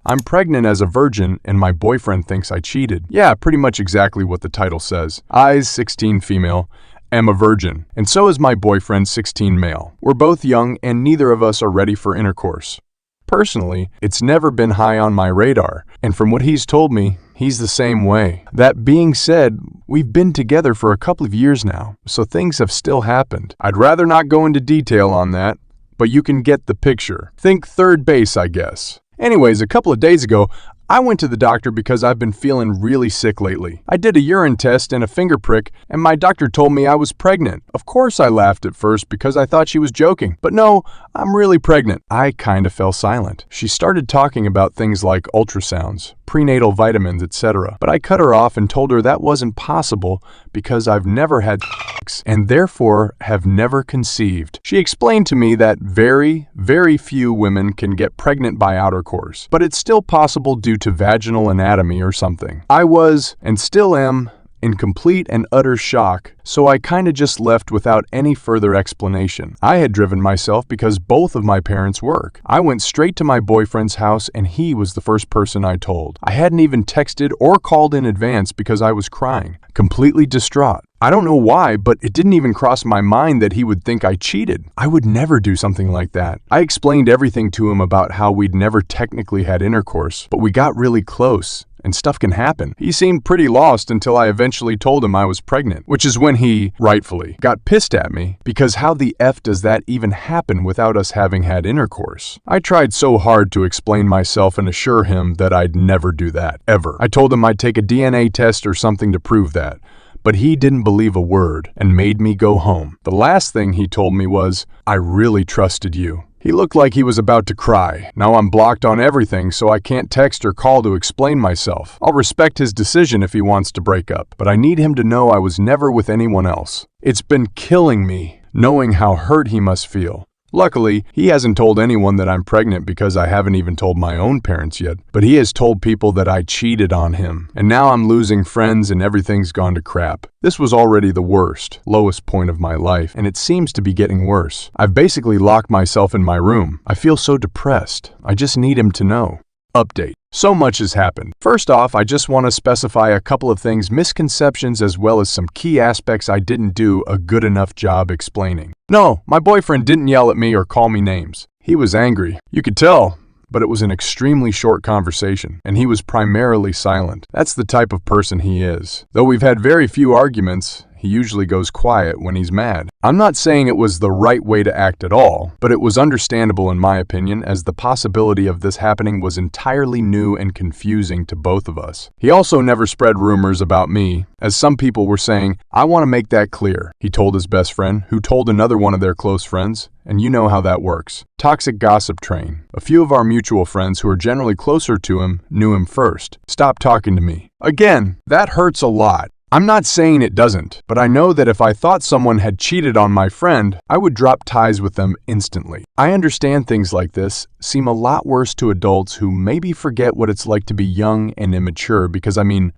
I'm pregnant as a virgin and my boyfriend thinks I cheated. Yeah, pretty much exactly what the title says. Eyes, 16 female. Am a virgin. And so is my boyfriend, 16 male. We're both young and neither of us are ready for intercourse. Personally, it's never been high on my radar, and from what he's told me, he's the same way. That being said, we've been together for a couple of years now, so things have still happened. I'd rather not go into detail on that, but you can get the picture. Think third base, I guess. Anyways, a couple of days ago, I went to the doctor because I've been feeling really sick lately. I did a urine test and a finger prick, and my doctor told me I was pregnant. Of course I laughed at first because I thought she was joking. But no, I'm really pregnant. I kinda fell silent. She started talking about things like ultrasounds, prenatal vitamins, etc. But I cut her off and told her that wasn't possible because I've never had sex and therefore have never conceived. She explained to me that very, very few women can get pregnant by intercourse, but it's still possible due to vaginal anatomy or something. I was, and still am, in complete and utter shock, so I kinda just left without any further explanation. I had driven myself because both of my parents work. I went straight to my boyfriend's house and he was the first person I told. I hadn't even texted or called in advance because I was crying, completely distraught. I don't know why, but it didn't even cross my mind that he would think I cheated. I would never do something like that. I explained everything to him about how we'd never technically had intercourse, but we got really close, and stuff can happen. He seemed pretty lost until I eventually told him I was pregnant, which is when he, rightfully, got pissed at me, because how the F does that even happen without us having had intercourse? I tried so hard to explain myself and assure him that I'd never do that, ever. I told him I'd take a DNA test or something to prove that. But he didn't believe a word and made me go home. The last thing he told me was, I really trusted you. He looked like he was about to cry. Now I'm blocked on everything, so I can't text or call to explain myself. I'll respect his decision if he wants to break up, but I need him to know I was never with anyone else. It's been killing me, knowing how hurt he must feel. Luckily, he hasn't told anyone that I'm pregnant because I haven't even told my own parents yet, but he has told people that I cheated on him, and now I'm losing friends and everything's gone to crap. This was already the worst, lowest point of my life, and it seems to be getting worse. I've basically locked myself in my room. I feel so depressed. I just need him to know. Update. So much has happened. First off, I just want to specify a couple of things, misconceptions as well as some key aspects I didn't do a good enough job explaining. No, my boyfriend didn't yell at me or call me names. He was angry. You could tell, but it was an extremely short conversation, and he was primarily silent. That's the type of person he is. Though we've had very few arguments, he usually goes quiet when he's mad. I'm not saying it was the right way to act at all, but it was understandable in my opinion, as the possibility of this happening was entirely new and confusing to both of us. He also never spread rumors about me, as some people were saying. I want to make that clear. He told his best friend, who told another one of their close friends, and you know how that works. Toxic gossip train. A few of our mutual friends who are generally closer to him knew him first. Stop talking to me. Again, that hurts a lot. I'm not saying it doesn't, but I know that if I thought someone had cheated on my friend, I would drop ties with them instantly. I understand things like this seem a lot worse to adults who maybe forget what it's like to be young and immature because,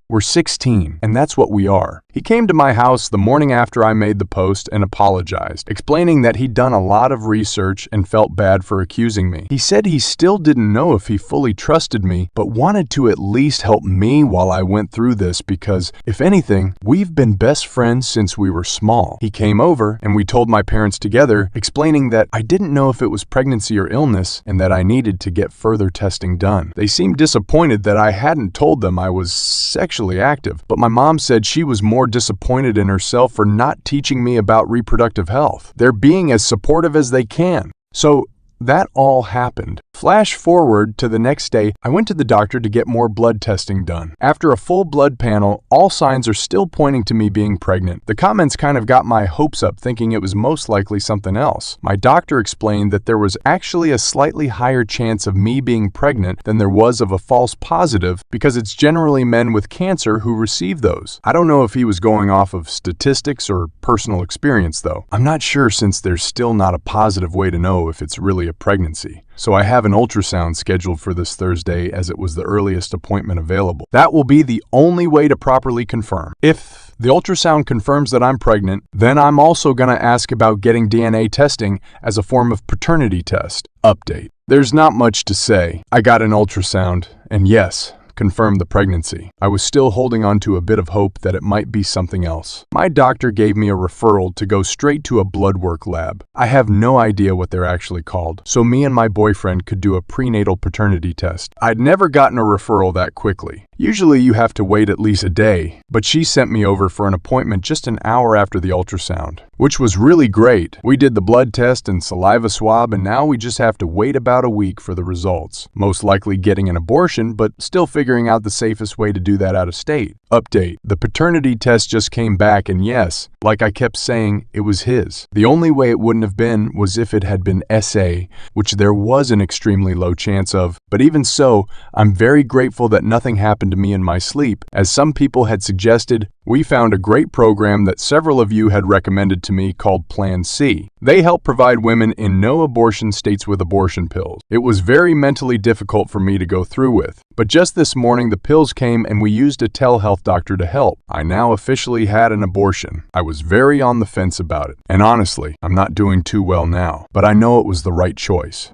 we're 16, and that's what we are. He came to my house the morning after I made the post and apologized, explaining that he'd done a lot of research and felt bad for accusing me. He said he still didn't know if he fully trusted me, but wanted to at least help me while I went through this because, if anything, we've been best friends since we were small. He came over and we told my parents together, explaining that I didn't know if it was pregnancy or illness and that I needed to get further testing done. They seemed disappointed that I hadn't told them I was sexually active, but my mom said she was more disappointed in herself for not teaching me about reproductive health. They're being as supportive as they can. So that all happened. Flash forward to the next day, I went to the doctor to get more blood testing done. After a full blood panel, all signs are still pointing to me being pregnant. The comments kind of got my hopes up, thinking it was most likely something else. My doctor explained that there was actually a slightly higher chance of me being pregnant than there was of a false positive because it's generally men with cancer who receive those. I don't know if he was going off of statistics or personal experience though. I'm not sure since there's still not a positive way to know if it's really a pregnancy. So I have an ultrasound scheduled for this Thursday as it was the earliest appointment available. That will be the only way to properly confirm. If the ultrasound confirms that I'm pregnant, then I'm also going to ask about getting DNA testing as a form of paternity test. Update. There's not much to say. I got an ultrasound, and yes, confirmed the pregnancy. I was still holding on to a bit of hope that it might be something else. My doctor gave me a referral to go straight to a blood work lab. I have no idea what they're actually called, so me and my boyfriend could do a prenatal paternity test. I'd never gotten a referral that quickly. Usually you have to wait at least a day, but she sent me over for an appointment just an hour after the ultrasound, which was really great. We did the blood test and saliva swab, and now we just have to wait about a week for the results. Most likely getting an abortion, but still figuring out the safest way to do that out of state. Update: the paternity test just came back, and yes, like I kept saying, it was his. The only way it wouldn't have been was if it had been SA, which there was an extremely low chance of, but even so, I'm very grateful that nothing happened to me in my sleep. As some people had suggested, we found a great program that several of you had recommended to me called Plan C. They help provide women in no abortion states with abortion pills. It was very mentally difficult for me to go through with, but just this morning the pills came and we used a telehealth doctor to help. I now officially had an abortion. I was very on the fence about it, and honestly, I'm not doing too well now, but I know it was the right choice.